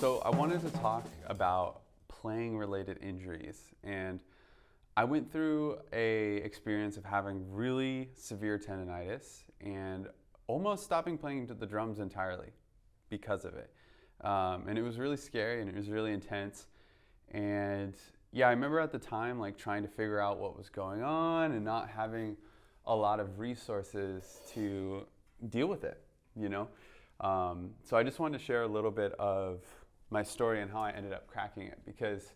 So I wanted to talk about playing related injuries, and I went through a experience of having really severe tendonitis and almost stopping playing the drums entirely because of it. And it was really scary and it was really intense. And yeah, I remember at the time like trying to figure out what was going on and not having a lot of resources to deal with it, you know? So I just wanted to share a little bit of my story and how I ended up cracking it, because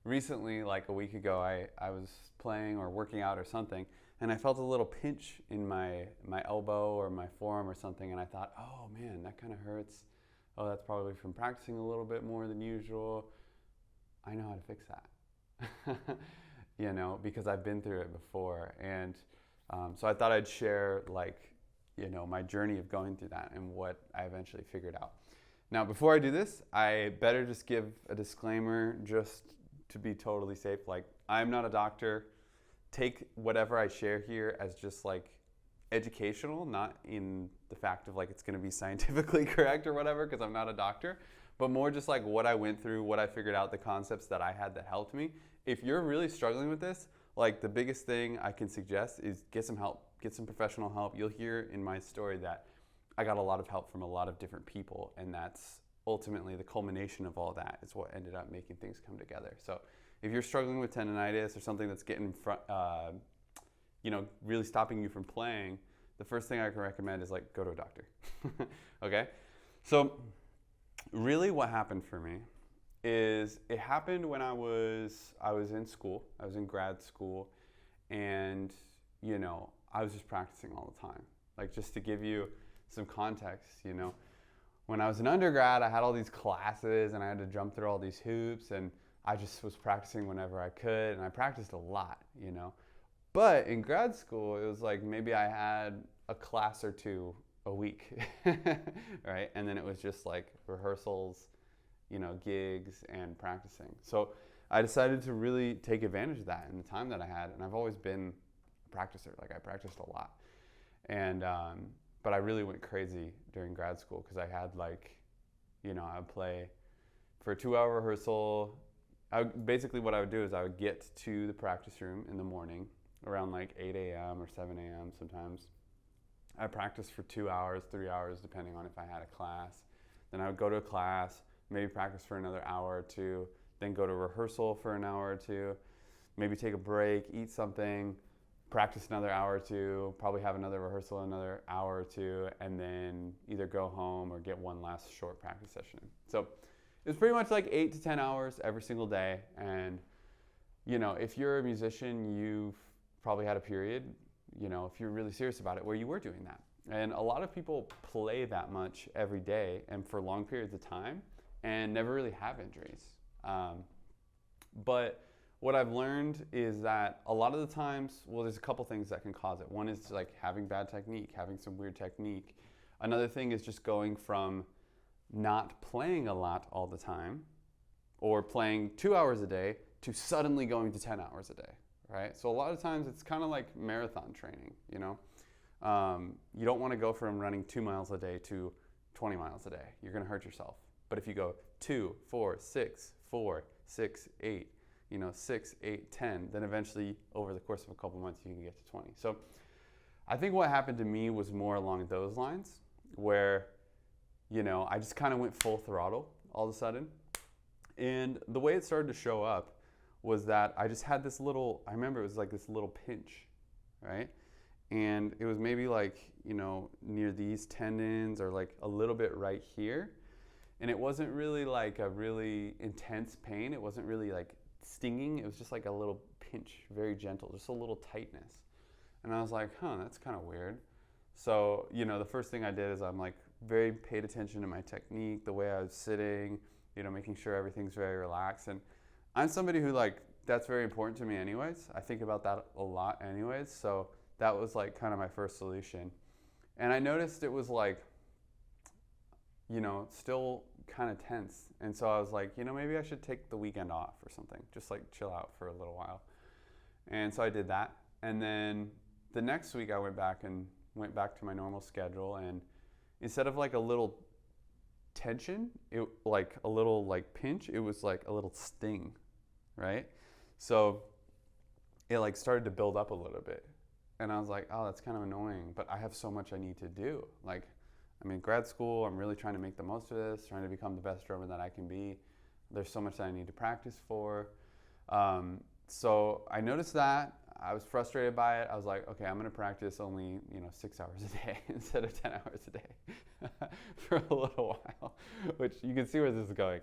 recently, like a week ago, I was playing or working out or something, and I felt a little pinch in my elbow or my forearm or something, and I thought, oh man, that kind of hurts. Oh, that's probably from practicing a little bit more than usual. I know how to fix that, you know, because I've been through it before. And so I thought I'd share like, you know, my journey of going through that and what I eventually figured out. Now, before I do this, I better just give a disclaimer just to be totally safe. Like, I'm not a doctor. Take whatever I share here as just like educational, not in the fact of like it's going to be scientifically correct or whatever, because I'm not a doctor, but more just like what I went through, what I figured out, the concepts that I had that helped me. If you're really struggling with this, like the biggest thing I can suggest is get some help, get some professional help. You'll hear in my story that I got a lot of help from a lot of different people, and that's ultimately the culmination of all that is what ended up making things come together. So if you're struggling with tendonitis or something that's getting you know, really stopping you from playing, the first thing I can recommend is like go to a doctor. Okay? So really what happened for me is it happened when I was in school. I was in grad school, and you know, I was just practicing all the time. Like, just to give you some context, you know, when I was an undergrad, I had all these classes and I had to jump through all these hoops, and I just was practicing whenever I could, and I practiced a lot, you know. But in grad school, it was like maybe I had a class or two a week, right? And then it was just like rehearsals, you know, gigs and practicing. So I decided to really take advantage of that in the time that I had, and I've always been a practicer. Like, I practiced a lot. And but I really went crazy during grad school because I had like, you know, I would play for a 2-hour rehearsal. Basically what I would do is I would get to the practice room in the morning around like 8 a.m. or 7 a.m. sometimes. I practiced for 2 hours, 3 hours, depending on if I had a class. Then I would go to a class, maybe practice for another hour or two, then go to rehearsal for an hour or two, maybe take a break, eat something, practice another hour or two, probably have another rehearsal another hour or two, and then either go home or get one last short practice session. So it was pretty much like 8 to 10 hours every single day. And you know, if you're a musician, you've probably had a period, you know, if you're really serious about it, where you were doing that. And a lot of people play that much every day and for long periods of time and never really have injuries. But what I've learned is that a lot of the times, well, there's a couple things that can cause it. One is like having bad technique, having some weird technique. Another thing is just going from not playing a lot all the time or playing 2 hours a day to suddenly going to 10 hours a day, right? So a lot of times it's kind of like marathon training, you know? You don't want to go from running 2 miles a day to 20 miles a day. You're going to hurt yourself. But if you go 2, 4, 6, 4, 6, 8, you know, 6, 8, 10, then eventually over the course of a couple months you can get to 20. So I think what happened to me was more along those lines, where, you know, I just kind of went full throttle all of a sudden. And the way it started to show up was that I just had this little, I remember it was like this little pinch, right? And it was maybe like, you know, near these tendons or like a little bit right here. And it wasn't really like a really intense pain. It wasn't really like stinging. It was just like a little pinch, very gentle, just a little tightness. And I was like, huh, that's kind of weird. So, you know, the first thing I did is I'm like very paid attention to my technique, the way I was sitting, you know, making sure everything's very relaxed. And I'm somebody who like, that's very important to me anyways. I think about that a lot anyways. So that was like kind of my first solution. And I noticed it was like, you know, still kind of tense. And so I was like, you know, maybe I should take the weekend off or something, just like chill out for a little while. And so I did that. And then the next week I went back to my normal schedule. And instead of like a little tension, it like a little like pinch, it was like a little sting, right? So it like started to build up a little bit. And I was like, oh, that's kind of annoying, but I have so much I need to do. Like, I'm in grad school, I'm really trying to make the most of this, trying to become the best drummer that I can be. There's so much that I need to practice for. So I noticed that. I was frustrated by it. I was like, okay, I'm gonna practice only 6 hours a day instead of 10 hours a day for a little while, which you can see where this is going.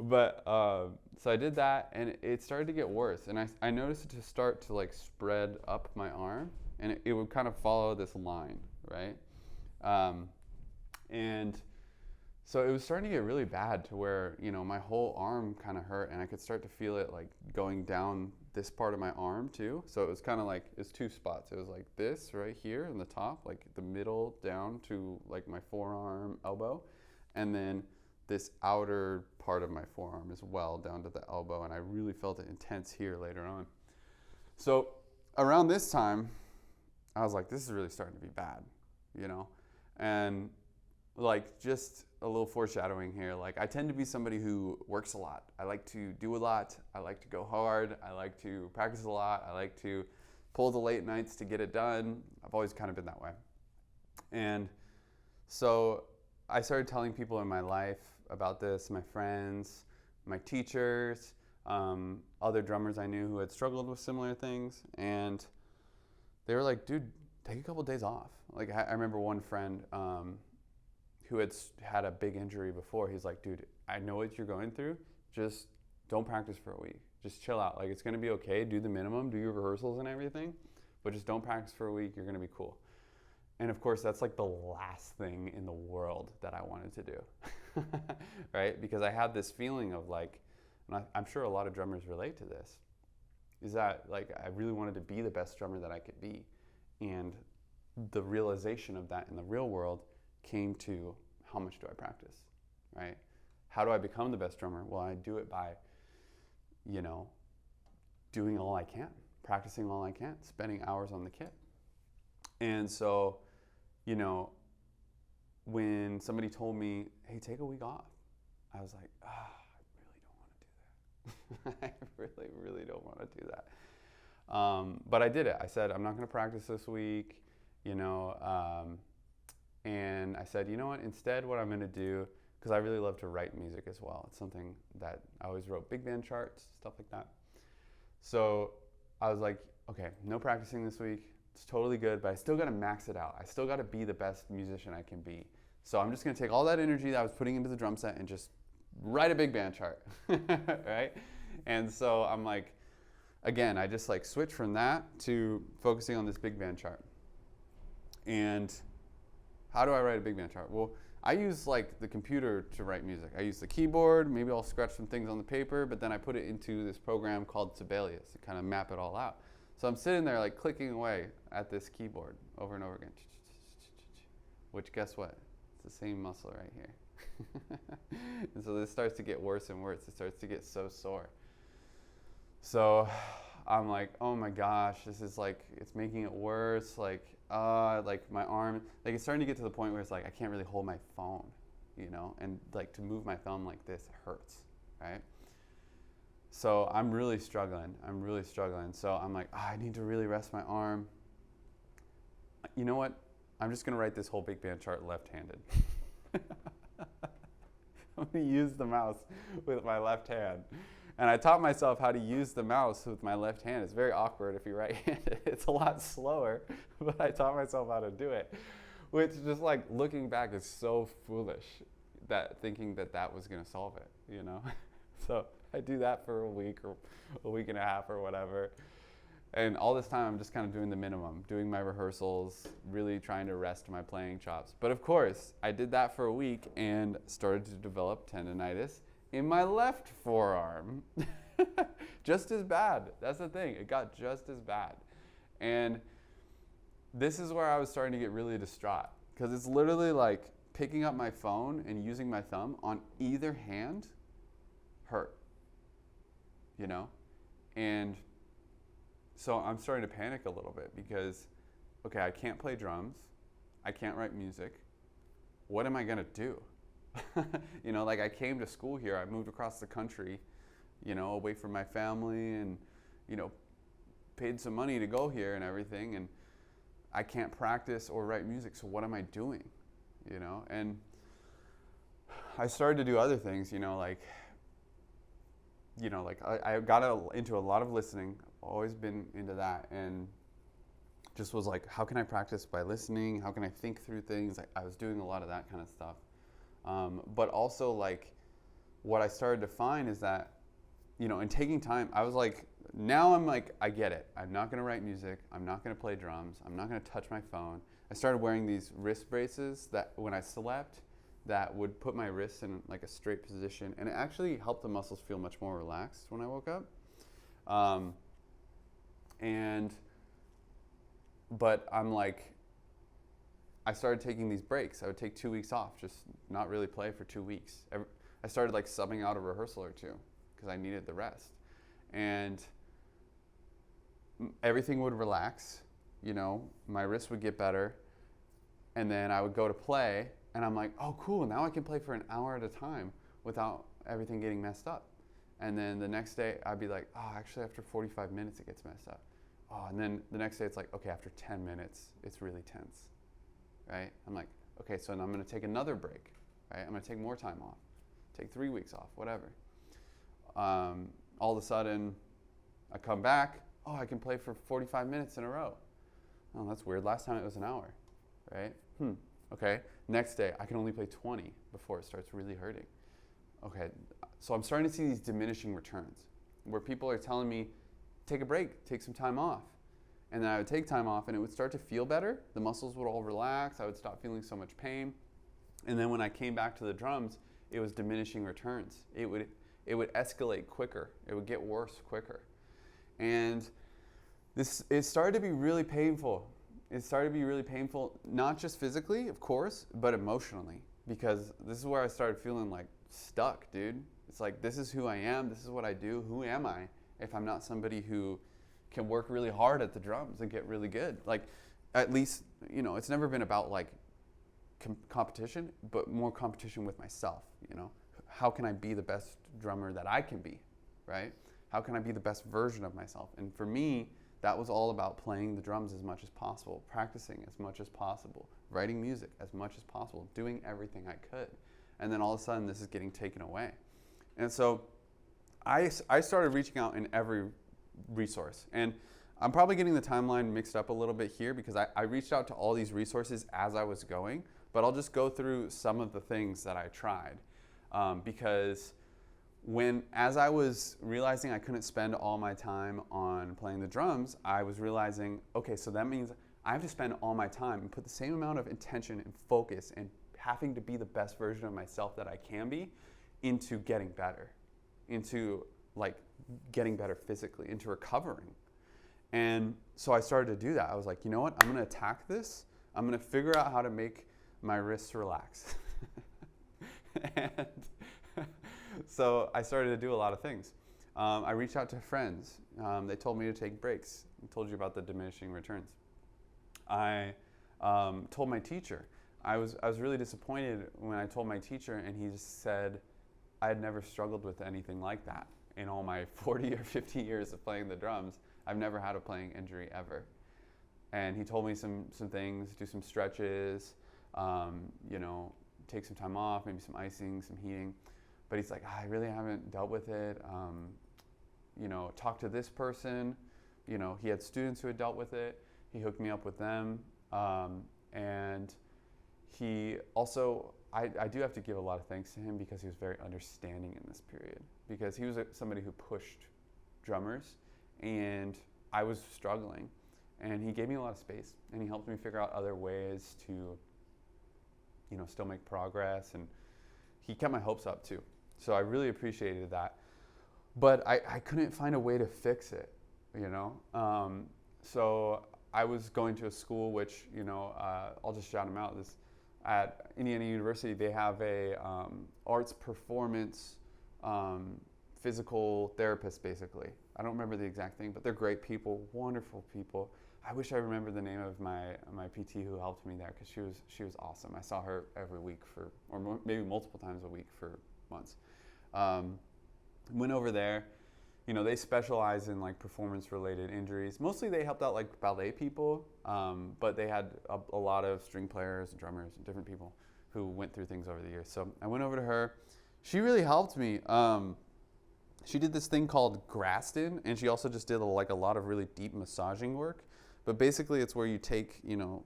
But so I did that, and it started to get worse. And I noticed it to start to like spread up my arm, and it would kind of follow this line, right? And so it was starting to get really bad to where, my whole arm kind of hurt, and I could start to feel it like going down this part of my arm too. So it was kind of like, it's two spots. It was like this right here in the top, like the middle down to like my forearm, elbow, and then this outer part of my forearm as well down to the elbow. And I really felt it intense here later on. So around this time, I was like, this is really starting to be bad, and like just a little foreshadowing here, like I tend to be somebody who works a lot. I like to do a lot. I like to go hard. I like to practice a lot. I like to pull the late nights to get it done. I've always kind of been that way. And so I started telling people in my life about this, my friends, my teachers, other drummers I knew who had struggled with similar things. And they were like, dude, take a couple of days off. Like I remember one friend, who had a big injury before. He's like, dude, I know what you're going through. Just don't practice for a week. Just chill out. Like, it's gonna be okay. Do the minimum, do your rehearsals and everything, but just don't practice for a week. You're gonna be cool. And of course, that's like the last thing in the world that I wanted to do, right? Because I had this feeling of like, and I'm sure a lot of drummers relate to this, is that like I really wanted to be the best drummer that I could be. And the realization of that in the real world came to, how much do I practice, right? How do I become the best drummer? Well, I do it by, doing all I can, practicing all I can, spending hours on the kit. And so, when somebody told me, hey, take a week off, I was like, I really don't want to do that. I really, really don't want to do that. But I did it. I said, I'm not going to practice this week, and I said, you know what, instead what I'm gonna do, because I really love to write music as well. It's something that I always wrote big band charts, stuff like that. So I was like, okay, no practicing this week. It's totally good, but I still gotta max it out. I still gotta be the best musician I can be. So I'm just gonna take all that energy that I was putting into the drum set and just write a big band chart, right? And so I'm like, again, I just like switched from that to focusing on this big band chart. And how do I write a big band chart? Well, I use like the computer to write music. I use the keyboard, maybe I'll scratch some things on the paper, but then I put it into this program called Sibelius to kind of map it all out. So I'm sitting there like clicking away at this keyboard over and over again. Which guess what? It's the same muscle right here. And so this starts to get worse and worse. It starts to get so sore. So I'm like, oh my gosh, this is like, it's making it worse. Like my arm, like it's starting to get to the point where it's like I can't really hold my phone, and like to move my thumb like this hurts, right? So I'm really struggling. So I'm like, I need to really rest my arm. You know what? I'm just gonna write this whole big band chart left-handed. I'm gonna use the mouse with my left hand. And I taught myself how to use the mouse with my left hand. It's very awkward if you're right-handed. It's a lot slower, but I taught myself how to do it, which just like looking back is so foolish, that thinking that was gonna solve it, So I do that for a week or a week and a half or whatever. And all this time I'm just kind of doing the minimum, doing my rehearsals, really trying to rest my playing chops. But of course, I did that for a week and started to develop tendonitis in my left forearm. Just as bad. That's the thing. It got just as bad. And this is where I was starting to get really distraught, because it's literally like picking up my phone and using my thumb on either hand hurt, And so I'm starting to panic a little bit because, okay, I can't play drums. I can't write music. What am I going to do? You know, like I came to school here, I moved across the country, you know, away from my family and, you know, paid some money to go here and everything. And I can't practice or write music, so what am I doing? You know, and I started to do other things, like I got into a lot of listening, always been into that, and just was like, how can I practice by listening? How can I think through things? I was doing a lot of that kind of stuff. But also, like, what I started to find is that, you know, in taking time, I was like, now I'm like, I get it. I'm not going to write music. I'm not going to play drums. I'm not going to touch my phone. I started wearing these wrist braces that when I slept, that would put my wrists in like a straight position, and it actually helped the muscles feel much more relaxed when I woke up. But I'm like, I started taking these breaks. I would take 2 weeks off, just not really play for 2 weeks. I started like subbing out a rehearsal or two because I needed the rest. And everything would relax, you know, my wrists would get better. And then I would go to play, and I'm like, oh, cool, now I can play for an hour at a time without everything getting messed up. And then the next day, I'd be like, oh, actually, after 45 minutes, it gets messed up. Oh, and then the next day, it's like, okay, after 10 minutes, it's really tense, right? I'm like, okay, so then I'm going to take another break, right? I'm going to take more time off, take 3 weeks off, whatever. All of a sudden, I come back, oh, I can play for 45 minutes in a row. Oh, that's weird. Last time it was an hour, right? Okay. Next day, I can only play 20 before it starts really hurting. Okay, so I'm starting to see these diminishing returns where people are telling me, take a break, take some time off. And then I would take time off and it would start to feel better. The muscles would all relax. I would stop feeling so much pain. And then when I came back to the drums, it was diminishing returns. It would escalate quicker. It would get worse quicker. And it started to be really painful. It started to be really painful, not just physically, of course, but emotionally. Because this is where I started feeling like stuck, dude. It's like, this is who I am. This is what I do. Who am I if I'm not somebody who can work really hard at the drums and get really good? Like, at least, you know, it's never been about like competition, but more competition with myself, you know? How can I be the best drummer that I can be, right? How can I be the best version of myself? And for me, that was all about playing the drums as much as possible, practicing as much as possible, writing music as much as possible, doing everything I could. And then all of a sudden, this is getting taken away. And so I started reaching out in every resource. And I'm probably getting the timeline mixed up a little bit here because I reached out to all these resources as I was going, but I'll just go through some of the things that I tried. Because as I was realizing I couldn't spend all my time on playing the drums, I was realizing, okay, so that means I have to spend all my time and put the same amount of intention and focus and having to be the best version of myself that I can be into getting better, into like getting better physically, into recovering. And so I started to do that. I was like, you know what? I'm going to attack this. I'm going to figure out how to make my wrists relax. And so I started to do a lot of things. I reached out to friends. They told me to take breaks. I told you about the diminishing returns. I told my teacher. I was really disappointed when I told my teacher, and he just said, I had never struggled with anything like that. In all my 40 or 50 years of playing the drums, I've never had a playing injury ever. And he told me some things, do some stretches, you know, take some time off, maybe some icing, some heating. But he's like, I really haven't dealt with it. You know, talk to this person. You know, he had students who had dealt with it. He hooked me up with them. And he also, I do have to give a lot of thanks to him because he was very understanding in this period. Because he was somebody who pushed drummers, and I was struggling. And he gave me a lot of space, and he helped me figure out other ways to, you know, still make progress. And he kept my hopes up too. So I really appreciated that. But I couldn't find a way to fix it, you know? So I was going to a school which, you know, I'll just shout them out. At Indiana University, they have a arts performance physical therapist, basically. I don't remember the exact thing, but they're great people, wonderful people. I wish I remembered the name of my PT who helped me there, because she was awesome. I saw her every week maybe multiple times a week for months. Went over there. You know, they specialize in like performance related injuries. Mostly they helped out like ballet people, but they had a lot of string players and drummers and different people who went through things over the years. So I went over to her. She really helped me. She did this thing called Graston, and she also just did like a lot of really deep massaging work. But basically it's where you take, you know,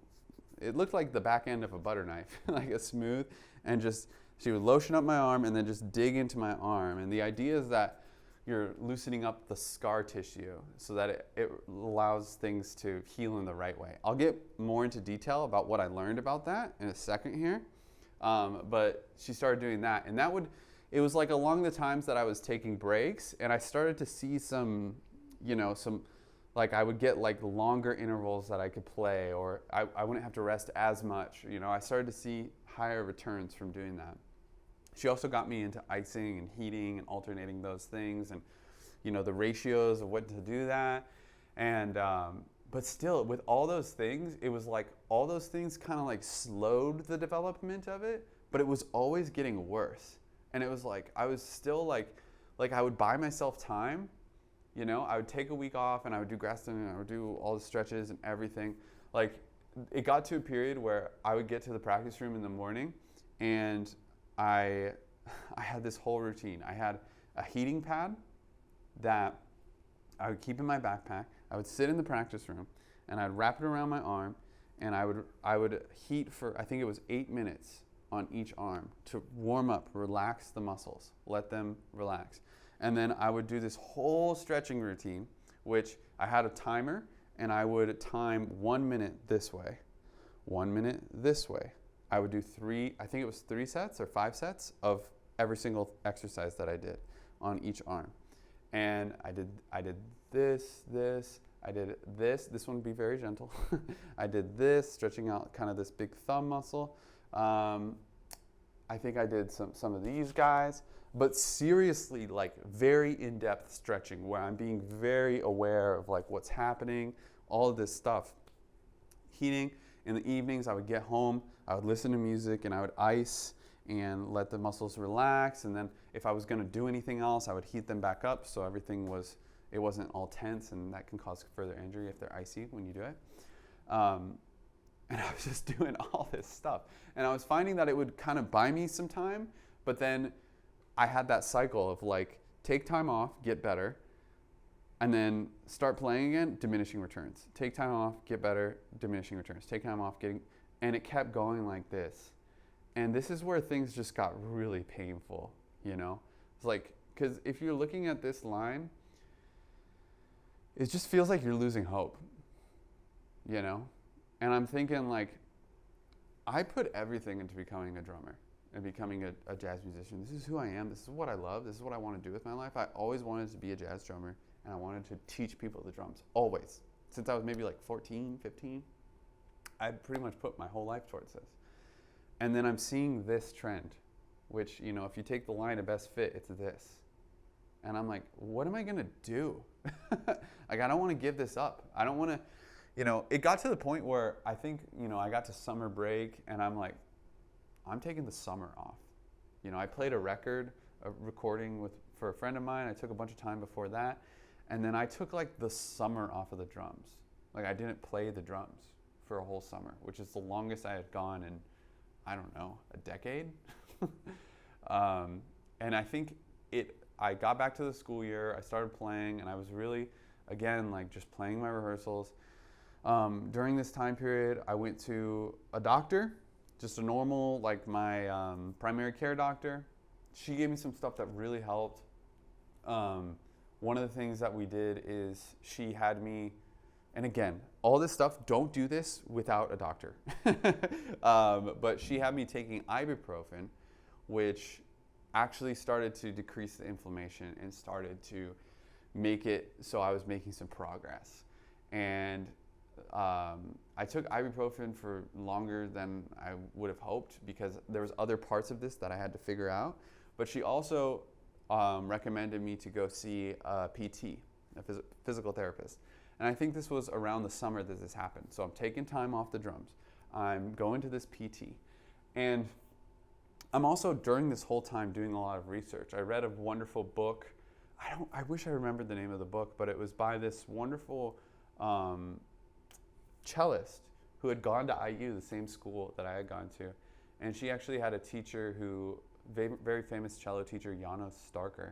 it looked like the back end of a butter knife, like a smooth, and just, she would lotion up my arm and then just dig into my arm. And the idea is that you're loosening up the scar tissue so that it allows things to heal in the right way. I'll get more into detail about what I learned about that in a second here. But she started doing that, and it was like along the times that I was taking breaks, and I started to see some, like I would get like longer intervals that I could play, or I wouldn't have to rest as much. I started to see higher returns from doing that. She also got me into icing and heating and alternating those things, and the ratios of what to do that. And but still, with all those things, it was like all those things kind of like slowed the development of it, but it was always getting worse. And it was like I was still like I would buy myself time. I would take a week off and I would do Graston and I would do all the stretches and everything. Like it got to a period where I would get to the practice room in the morning, and I had this whole routine. I had a heating pad that I would keep in my backpack. I would sit in the practice room and I'd wrap it around my arm, and I would heat for, I think it was 8 minutes on each arm to warm up, relax the muscles, let them relax. And then I would do this whole stretching routine, which I had a timer, and I would time 1 minute this way, 1 minute this way. I would do I think it was 3 sets or 5 sets of every single exercise that I did on each arm. And I did this, I did this. This one would be very gentle. I did this, stretching out kind of this big thumb muscle. I think I did some of these guys, but seriously, like very in-depth stretching where I'm being very aware of like what's happening, all of this stuff. Heating. In the evenings, I would get home, I would listen to music, and I would ice and let the muscles relax. And then if I was going to do anything else, I would heat them back up so it wasn't all tense, and that can cause further injury if they're icy when you do it. And I was just doing all this stuff. And I was finding that it would kind of buy me some time, but then I had that cycle of like, take time off, get better, and then start playing again, diminishing returns. Take time off, get better, diminishing returns. Take time off, and it kept going like this. And this is where things just got really painful, It's like, because if you're looking at this line, it just feels like you're losing hope, And I'm thinking like, I put everything into becoming a drummer and becoming a jazz musician. This is who I am. This is what I love. This is what I want to do with my life. I always wanted to be a jazz drummer, and I wanted to teach people the drums, always. Since I was maybe like 14, 15, I pretty much put my whole life towards this. And then I'm seeing this trend, which, if you take the line of best fit, it's this. And I'm like, what am I going to do? Like, I don't want to give this up. I don't want to, it got to the point where I think, I got to summer break, and I'm like, I'm taking the summer off. I played a recording for a friend of mine. I took a bunch of time before that. And then I took like the summer off of the drums. Like I didn't play the drums for a whole summer, which is the longest I had gone in, I don't know, a decade. And I think I got back to the school year, I started playing, and I was really, again, like just playing my rehearsals. During this time period, I went to a doctor, just a normal, like my primary care doctor. She gave me some stuff that really helped. One of the things that we did is she had me, and again, all this stuff, don't do this without a doctor. But she had me taking ibuprofen, which actually started to decrease the inflammation and started to make it so I was making some progress. And I took ibuprofen for longer than I would have hoped because there was other parts of this that I had to figure out. But she also recommended me to go see a PT, a physical therapist. And I think this was around the summer that this happened. So I'm taking time off the drums. I'm going to this PT. And I'm also, during this whole time, doing a lot of research. I read a wonderful book. I wish I remembered the name of the book, but it was by this wonderful cellist who had gone to IU, the same school that I had gone to. And she actually had a teacher who, very famous cello teacher, Janos Starker,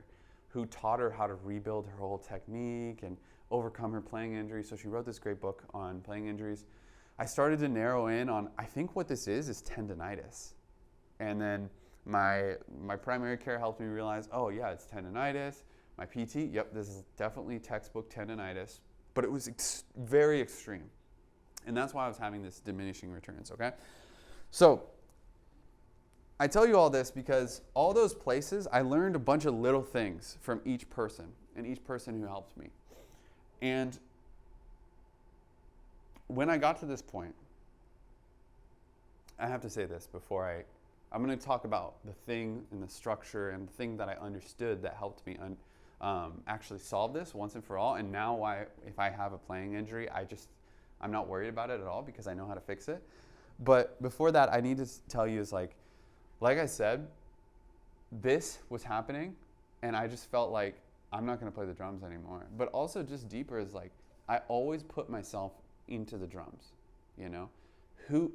who taught her how to rebuild her whole technique and overcome her playing injuries. So she wrote this great book on playing injuries. I started to narrow in on, I think what this is tendonitis. And then my primary care helped me realize, oh yeah, it's tendonitis. My PT, yep, this is definitely textbook tendonitis. But it was very extreme. And that's why I was having this diminishing returns, okay? So I tell you all this because all those places, I learned a bunch of little things from each person and each person who helped me. And when I got to this point, I have to say this before I'm going to talk about the thing and the structure and the thing that I understood that helped me actually solve this once and for all. And now if I have a playing injury, I'm not worried about it at all because I know how to fix it. But before that, I need to tell you is like I said, this was happening and I just felt like I'm not going to play the drums anymore. But also just deeper is like, I always put myself into the drums, you know?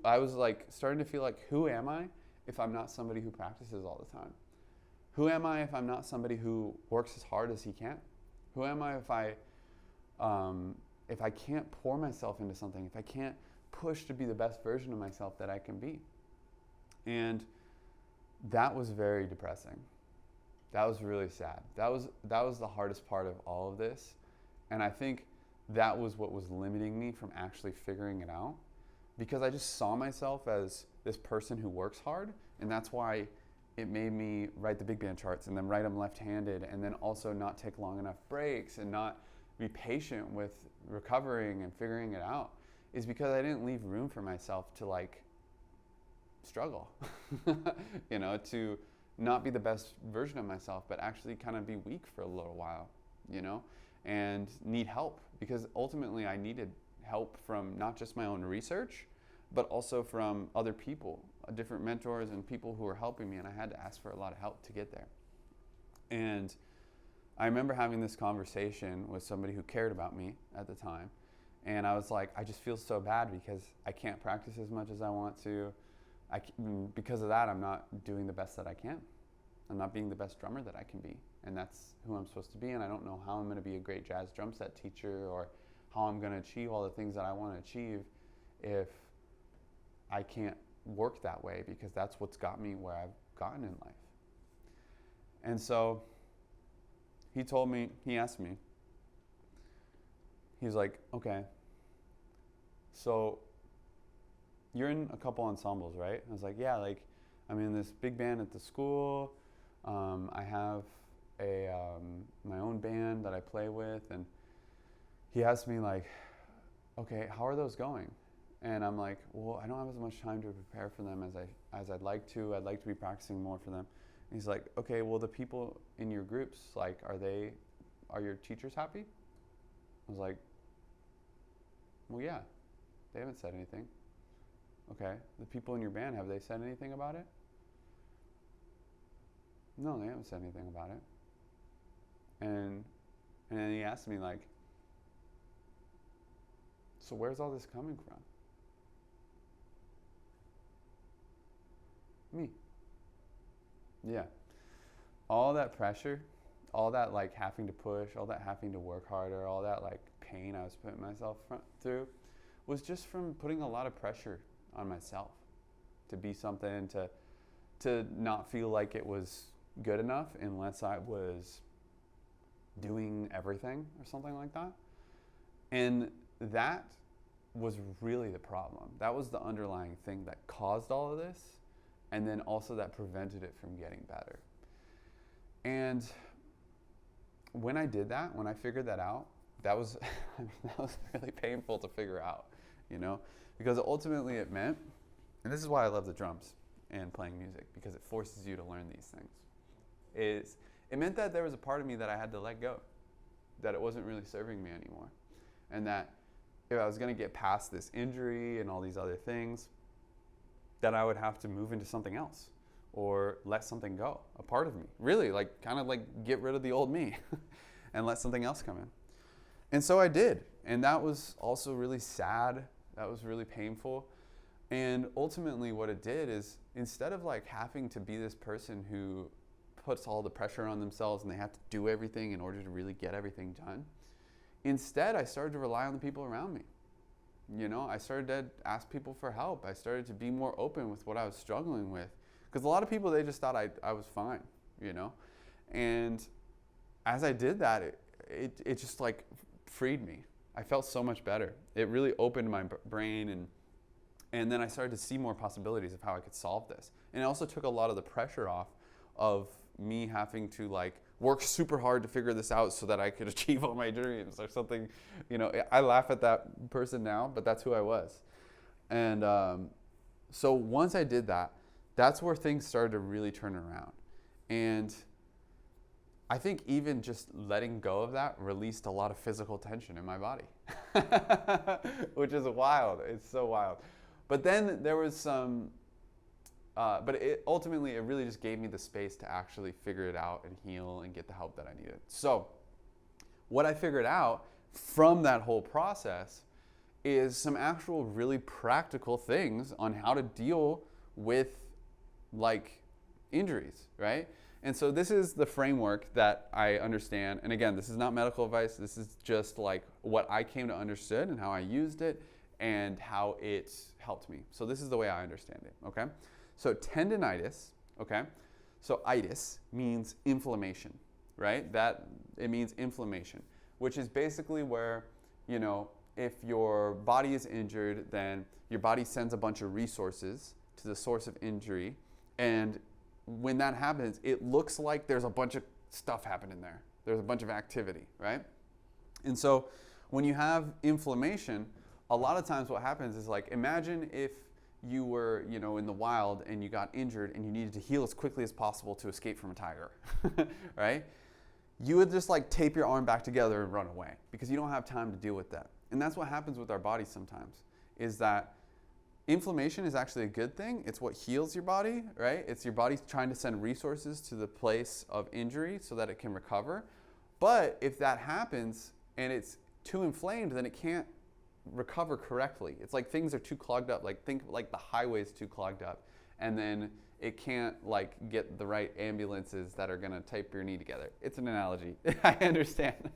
I was like starting to feel like, who am I if I'm not somebody who practices all the time? Who am I if I'm not somebody who works as hard as he can? Who am I if I can't pour myself into something, if I can't push to be the best version of myself that I can be? And that was very depressing. That was really sad. That was the hardest part of all of this. And I think that was what was limiting me from actually figuring it out, because I just saw myself as this person who works hard, and that's why it made me write the big band charts and then write them left-handed, and then also not take long enough breaks and not be patient with recovering and figuring it out, is because I didn't leave room for myself to like struggle, you know, to not be the best version of myself, but actually kind of be weak for a little while, you know, and need help, because ultimately I needed help from not just my own research, but also from other people, different mentors and people who were helping me, and I had to ask for a lot of help to get there. And I remember having this conversation with somebody who cared about me at the time, and I was like, I just feel so bad because I can't practice as much as I want to. Because of that, I'm not doing the best that I can. I'm not being the best drummer that I can be, and that's who I'm supposed to be, and I don't know how I'm going to be a great jazz drum set teacher or how I'm going to achieve all the things that I want to achieve if I can't work that way, because that's what's got me where I've gotten in life. And so he asked me, he's like, okay, so you're in a couple ensembles, right? I was like, yeah, like I'm in this big band at the school. I have my own band that I play with. And he asked me like, okay, how are those going? And I'm like, well, I don't have as much time to prepare for them as I'd like to. I'd like to be practicing more for them. And he's like, okay, well, the people in your groups, like, are your teachers happy? I was like, well, yeah, they haven't said anything. Okay, the people in your band, have they said anything about it? No, they haven't said anything about it. And then he asked me like, so where's all this coming from? Me. Yeah. All that pressure, all that like having to push, all that having to work harder, all that like pain I was putting myself through was just from putting a lot of pressure on myself to be something, to not feel like it was good enough unless I was doing everything or something like that. And that was really the problem. That was the underlying thing that caused all of this, and then also that prevented it from getting better. And when I did that, when I figured that out, that was that was really painful to figure out, you know, because ultimately it meant, and this is why I love the drums and playing music, because it forces you to learn these things. It meant that there was a part of me that I had to let go, that it wasn't really serving me anymore. and that if I was going to get past this injury and all these other things, that I would have to move into something else or let something go, a part of me. Really, like kind of like get rid of the old me and let something else come in. And so I did. And that was also really sad. That was really painful. And ultimately what it did is, instead of like having to be this person who puts all the pressure on themselves and they have to do everything in order to really get everything done, instead I started to rely on the people around me. You know, I started to ask people for help. I started to be more open with what I was struggling with. Because a lot of people, they just thought I was fine, you know? And as I did that, it just like freed me. I felt so much better. It really opened my brain, and then I started to see more possibilities of how I could solve this. And it also took a lot of the pressure off of me having to like work super hard to figure this out so that I could achieve all my dreams or something. You know, I laugh at that person now, but that's who I was. And so once I did that, that's where things started to really turn around. And I think even just letting go of that released a lot of physical tension in my body, which is wild. It's so wild. But then there was some, but ultimately it really just gave me the space to actually figure it out and heal and get the help that I needed. So what I figured out from that whole process is some actual really practical things on how to deal with like injuries, right? And so this is the framework that I understand. And again, this is not medical advice. This is just like what I came to understand and how I used it and how it helped me. So this is the way I understand it, okay? So tendinitis, okay? So itis means inflammation, right? That it means inflammation, which is basically where, you know, if your body is injured, then your body sends a bunch of resources to the source of injury. And when that happens, it looks like there's a bunch of stuff happening there. There's a bunch of activity, right? And so when you have inflammation, a lot of times what happens is, like, imagine if you were, you know, in the wild and you got injured and you needed to heal as quickly as possible to escape from a tiger, right? You would just like tape your arm back together and run away because you don't have time to deal with that. And that's what happens with our bodies sometimes, is that inflammation is actually a good thing. It's what heals your body, right? It's your body trying to send resources to the place of injury so that it can recover. But if that happens and it's too inflamed, then it can't recover correctly. It's like things are too clogged up. Like think like the highway's too clogged up, and then it can't like get the right ambulances that are gonna tape your knee together. It's an analogy. I understand.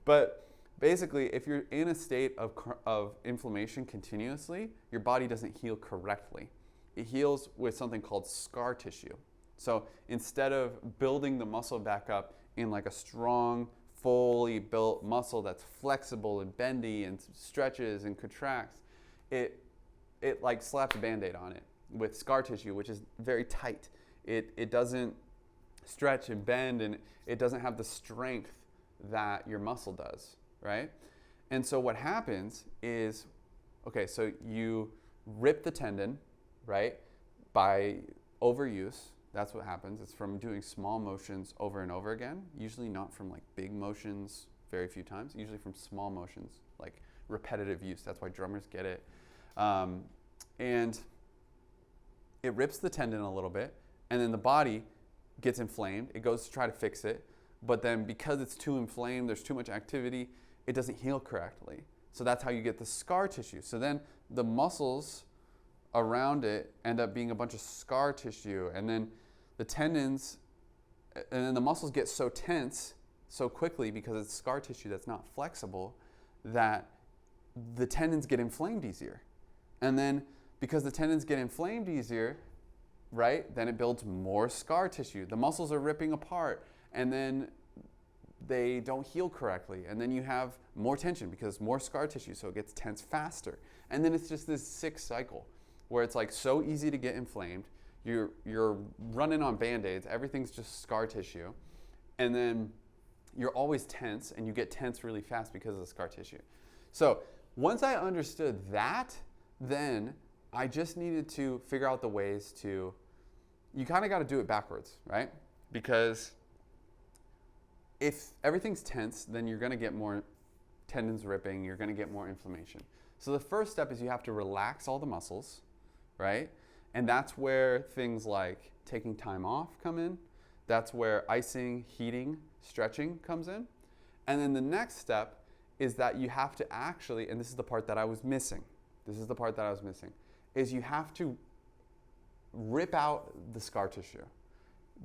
But basically, if you're in a state of inflammation continuously, your body doesn't heal correctly. It heals with something called scar tissue. So instead of building the muscle back up in like a strong, fully built muscle that's flexible and bendy and stretches and contracts, it like slaps a Band-Aid on it with scar tissue, which is very tight. It doesn't stretch and bend, and it doesn't have the strength that your muscle does, right? And so what happens is, okay, so you rip the tendon, right, by overuse. That's what happens. It's from doing small motions over and over again, usually not from like big motions very few times, usually from small motions, like repetitive use. That's why drummers get it. And it rips the tendon a little bit, and then the body gets inflamed. It goes to try to fix it, but then because it's too inflamed, there's too much activity, it doesn't heal correctly. So that's how you get the scar tissue. So then the muscles around it end up being a bunch of scar tissue, and then the tendons, and then the muscles get so tense so quickly because it's scar tissue that's not flexible, that the tendons get inflamed easier. And then because the tendons get inflamed easier, right, then it builds more scar tissue. The muscles are ripping apart, and then they don't heal correctly. And then you have more tension because more scar tissue, so it gets tense faster. And then it's just this sick cycle where it's like so easy to get inflamed. You're running on Band-Aids, everything's just scar tissue. And then you're always tense, and you get tense really fast because of the scar tissue. So once I understood that, then I just needed to figure out the ways to, you kind of got to do it backwards, right? Because if everything's tense, then you're going to get more tendons ripping, you're going to get more inflammation. So the first step is you have to relax all the muscles, right? And that's where things like taking time off come in. That's where icing, heating, stretching comes in. And then the next step is that you have to actually, and this is the part that I was missing, is you have to rip out the scar tissue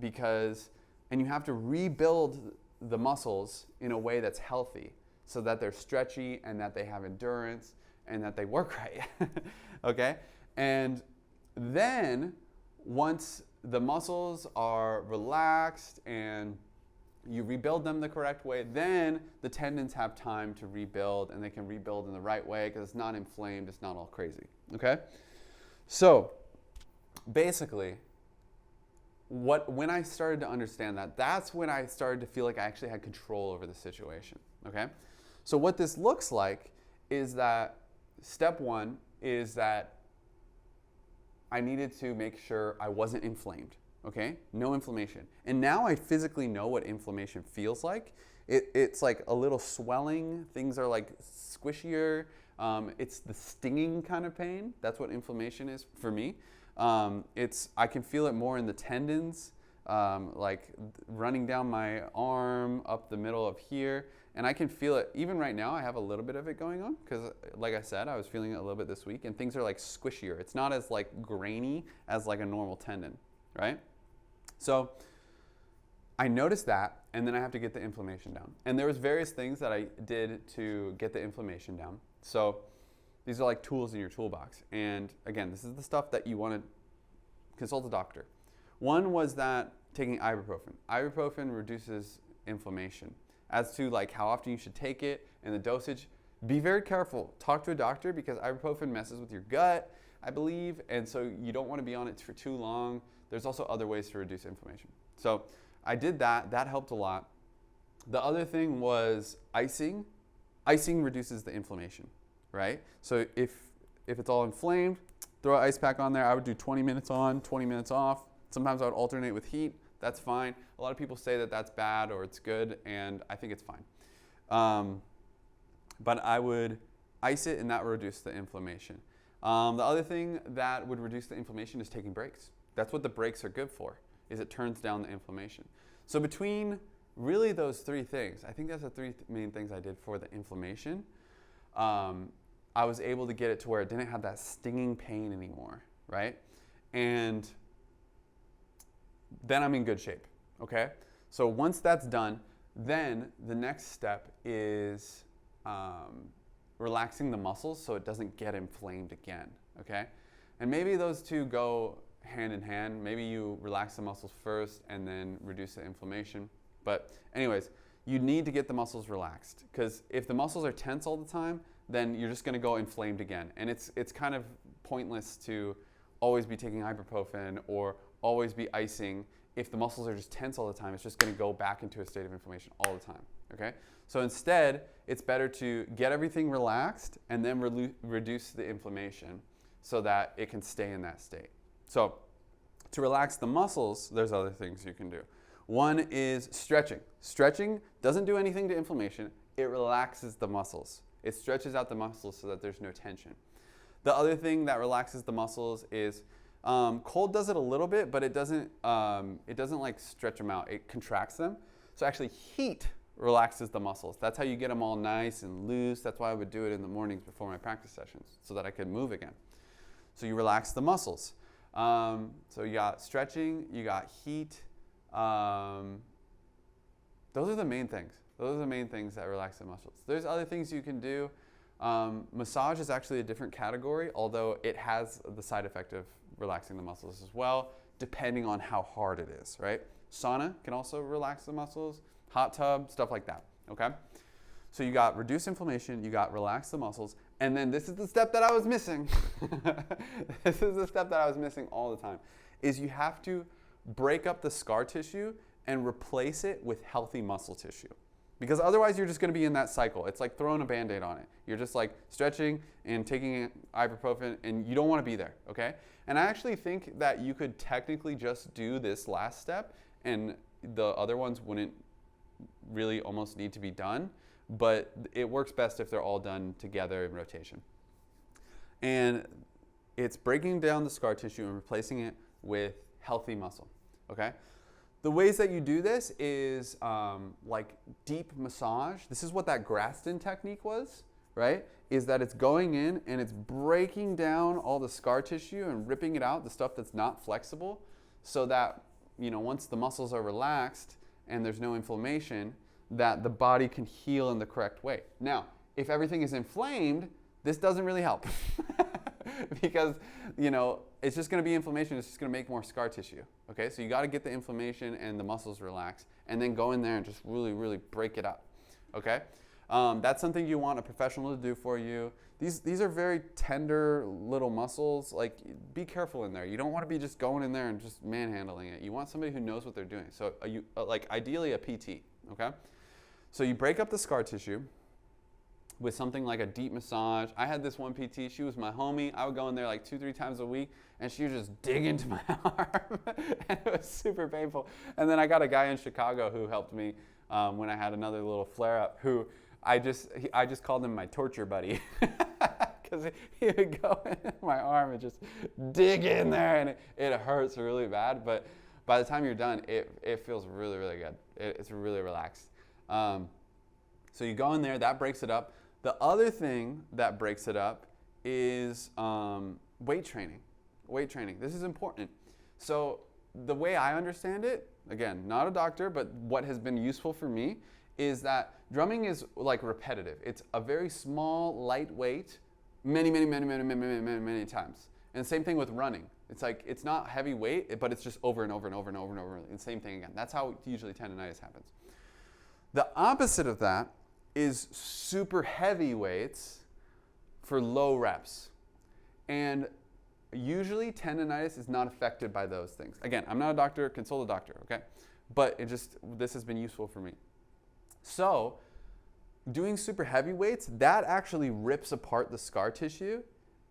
and you have to rebuild the muscles in a way that's healthy so that they're stretchy and that they have endurance and that they work right, okay? And then once the muscles are relaxed and you rebuild them the correct way, then the tendons have time to rebuild, and they can rebuild in the right way because it's not inflamed, it's not all crazy, okay? So basically, when I started to understand that, that's when I started to feel like I actually had control over the situation, okay? So what this looks like is that step one is that I needed to make sure I wasn't inflamed, okay? No inflammation. And now I physically know what inflammation feels like. It's like a little swelling. Things are like squishier. It's the stinging kind of pain. That's what inflammation is for me. I can feel it more in the tendons, like running down my arm, up the middle of here. And I can feel it, even right now, I have a little bit of it going on because, like I said, I was feeling it a little bit this week, and things are like squishier. It's not as like grainy as like a normal tendon, right? So I noticed that, and then I have to get the inflammation down. And there was various things that I did to get the inflammation down. So these are like tools in your toolbox. And again, this is the stuff that you want to consult a doctor. One was that taking ibuprofen. Ibuprofen reduces inflammation. As to like how often you should take it and the dosage, be very careful. Talk to a doctor because ibuprofen messes with your gut, I believe, and so you don't want to be on it for too long. There's also other ways to reduce inflammation. So I did that. That helped a lot. The other thing was icing. Icing reduces the inflammation, right? So if it's all inflamed, throw an ice pack on there. I would do 20 minutes on, 20 minutes off. Sometimes I would alternate with heat. That's fine. A lot of people say that that's bad or it's good, and I think it's fine. But I would ice it, and that would reduce the inflammation. The other thing that would reduce the inflammation is taking breaks. That's what the breaks are good for, is it turns down the inflammation. So between really those three things, I think that's the three main things I did for the inflammation. I was able to get it to where it didn't have that stinging pain anymore, right? And then I'm in good shape, okay? So once that's done, then the next step is relaxing the muscles so it doesn't get inflamed again, okay? And maybe those two go hand in hand. Maybe you relax the muscles first and then reduce the inflammation. But anyways, you need to get the muscles relaxed, because if the muscles are tense all the time, then you're just gonna go inflamed again. And it's kind of pointless to always be taking ibuprofen or always be icing. If the muscles are just tense all the time, it's just going to go back into a state of inflammation all the time, okay? So instead, it's better to get everything relaxed and then reduce the inflammation so that it can stay in that state. So to relax the muscles, there's other things you can do. One is stretching. Stretching doesn't do anything to inflammation. It relaxes the muscles. It stretches out the muscles so that there's no tension. The other thing that relaxes the muscles is cold does it a little bit, but it doesn't like stretch them out. It contracts them. So actually heat relaxes the muscles. That's how you get them all nice and loose. That's why I would do it in the mornings before my practice sessions so that I could move again. So you relax the muscles. So you got stretching, you got heat. Those are the main things. Those are the main things that relax the muscles. There's other things you can do. Massage is actually a different category, although it has the side effect of relaxing the muscles as well, depending on how hard it is, right? Sauna can also relax the muscles, hot tub, stuff like that, okay? So you got reduce inflammation, you got relax the muscles, and then this is the step that I was missing. This is the step that I was missing all the time, is you have to break up the scar tissue and replace it with healthy muscle tissue. Because otherwise you're just going to be in that cycle. It's like throwing a Band-Aid on it. You're just like stretching and taking ibuprofen, and you don't want to be there, okay? And I actually think that you could technically just do this last step and the other ones wouldn't really almost need to be done. but it works best if they're all done together in rotation. And it's breaking down the scar tissue and replacing it with healthy muscle, okay? The ways that you do this is like deep massage. This is what that Graston technique was, right? Is that it's going in and it's breaking down all the scar tissue and ripping it out, the stuff that's not flexible, so that, you know, once the muscles are relaxed and there's no inflammation, that the body can heal in the correct way. Now, if everything is inflamed, this doesn't really help because, you know, it's just going to be inflammation. It's just going to make more scar tissue. Okay, so you got to get the inflammation and the muscles relaxed, and then go in there and just really, really break it up. Okay, that's something you want a professional to do for you. These are very tender little muscles. Like, be careful in there. You don't want to be just going in there and just manhandling it. You want somebody who knows what they're doing. So like ideally a PT. Okay, so you break up the scar tissue with something like a deep massage. I had this one PT, she was my homie. I would go in there like 2-3 times a week, and she would just dig into my arm, and it was super painful. And then I got a guy in Chicago who helped me when I had another little flare-up, who I just called him my torture buddy, because he would go in my arm and just dig in there, and it hurts really bad, but by the time you're done, it feels really, really good. It's really relaxed. So you go in there, that breaks it up. The other thing that breaks it up is weight training. Weight training. This is important. So the way I understand it, again, not a doctor, but what has been useful for me is that drumming is like repetitive. It's a very small, lightweight, many times. And same thing with running. It's like, it's not heavy weight, but it's just over and over and over and over and over. And same thing again. That's how usually tendonitis happens. The opposite of that is super heavy weights for low reps. And usually tendonitis is not affected by those things. Again, I'm not a doctor, consult a doctor, okay? But this has been useful for me. So doing super heavy weights, that actually rips apart the scar tissue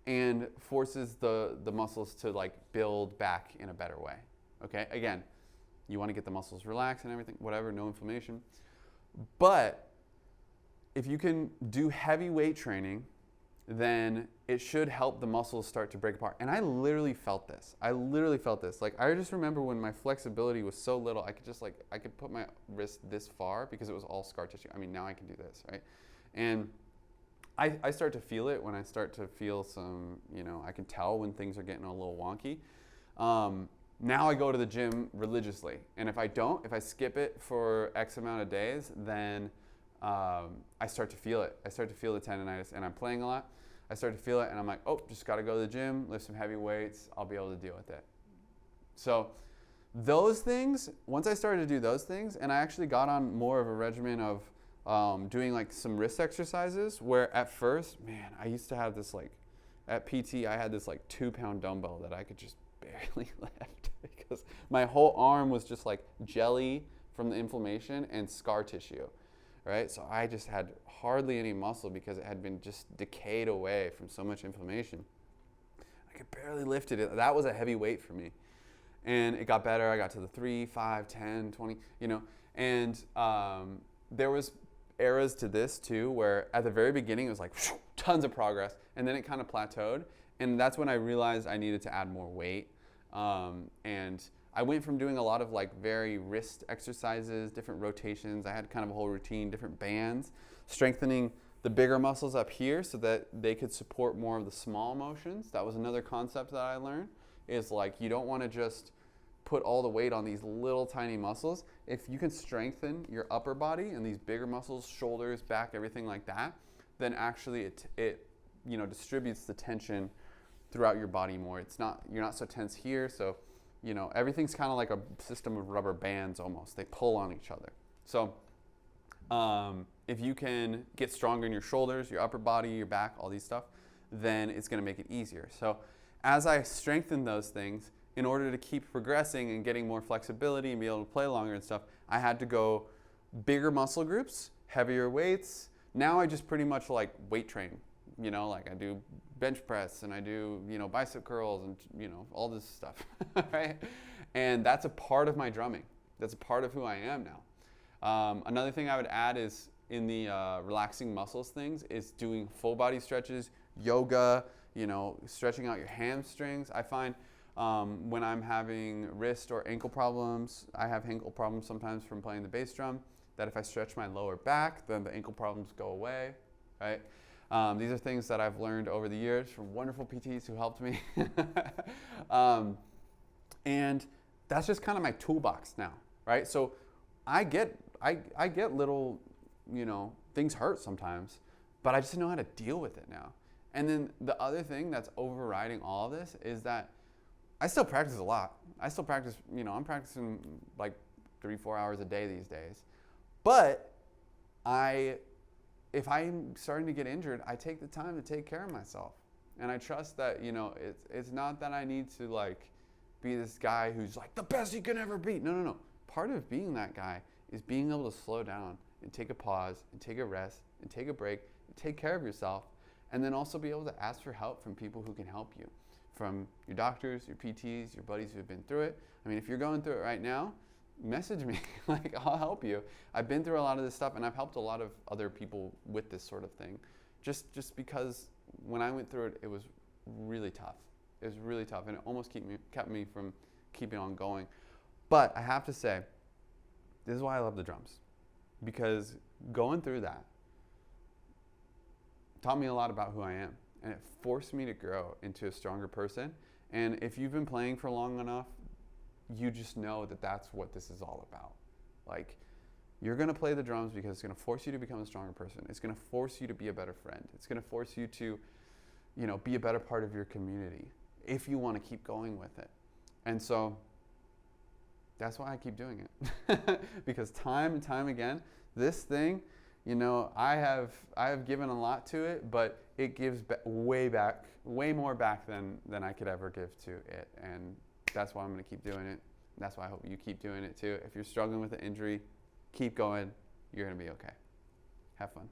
and forces the muscles to like build back in a better way, okay? Again, you want to get the muscles relaxed and everything, whatever, no inflammation. But if you can do heavy weight training, then it should help the muscles start to break apart. And I literally felt this. Like, I just remember when my flexibility was so little, I could put my wrist this far because it was all scar tissue. I mean, now I can do this, right? And I start to feel it when I start to feel some, you know, I can tell when things are getting a little wonky. Now I go to the gym religiously. And if I skip it for X amount of days, then I start to feel it. I start to feel the tendonitis, and I'm playing a lot. I start to feel it, and I'm like, oh, just got to go to the gym, lift some heavy weights. I'll be able to deal with it. So those things, once I started to do those things, and I actually got on more of a regimen of doing like some wrist exercises, where at first, man, I used to have this like, at PT, I had this like 2-pound dumbbell that I could just barely lift because my whole arm was just like jelly from the inflammation and scar tissue. Right? So I just had hardly any muscle because it had been just decayed away from so much inflammation. I could barely lift it. That was a heavy weight for me. And it got better. I got to the 3, 5, 10, 20, you know. And there was eras to this too where at the very beginning it was like tons of progress, and then it kind of plateaued. And that's when I realized I needed to add more weight. And I went from doing a lot of like very wrist exercises, different rotations. I had kind of a whole routine, different bands, strengthening the bigger muscles up here so that they could support more of the small motions. That was another concept that I learned, is like, you don't want to just put all the weight on these little tiny muscles. If you can strengthen your upper body and these bigger muscles, shoulders, back, everything like that, then actually it you know, distributes the tension throughout your body more. You're not so tense here, so you know, everything's kind of like a system of rubber bands almost. They pull on each other. So if you can get stronger in your shoulders, your upper body, your back, all these stuff, then it's going to make it easier. So as I strengthen those things, in order to keep progressing and getting more flexibility and be able to play longer and stuff, I had to go bigger muscle groups, heavier weights. Now I just pretty much like weight train. You know, like I do bench press and I do, you know, bicep curls and, you know, all this stuff, right? And that's a part of my drumming. That's a part of who I am now. Another thing I would add is in the relaxing muscles things is doing full body stretches, yoga, stretching out your hamstrings. I find when I'm having wrist or ankle problems, I have ankle problems sometimes from playing the bass drum, that if I stretch my lower back, then the ankle problems go away, right? These are things that I've learned over the years from wonderful PTs who helped me. And that's just kind of my toolbox now, right? So I get little, things hurt sometimes, but I just know how to deal with it now. And then the other thing that's overriding all of this is that I still practice a lot. I still practice, I'm practicing like 3-4 hours a day these days. But if I'm starting to get injured, I take the time to take care of myself. And I trust that, it's not that I need to like be this guy who's like the best you can ever be. No. Part of being that guy is being able to slow down and take a pause and take a rest and take a break and take care of yourself, and then also be able to ask for help from people who can help you, from your doctors, your PTs, your buddies who have been through it. I mean, if you're going through it right now, message me. Like, I'll help you. I've been through a lot of this stuff, and I've helped a lot of other people with this sort of thing. Just because when I went through it, it was really tough. It was really tough, and it almost kept me from keeping on going. But I have to say, this is why I love the drums, because going through that taught me a lot about who I am, and it forced me to grow into a stronger person. And if you've been playing for long enough, you just know that that's what this is all about. Like, you're going to play the drums because it's going to force you to become a stronger person. It's going to force you to be a better friend. It's going to force you to, be a better part of your community if you want to keep going with it. And so that's why I keep doing it. Because time and time again, this thing, I have given a lot to it, but it gives way more back than I could ever give to it. And that's why I'm going to keep doing it. That's why I hope you keep doing it too. If you're struggling with an injury, keep going. You're going to be okay. Have fun.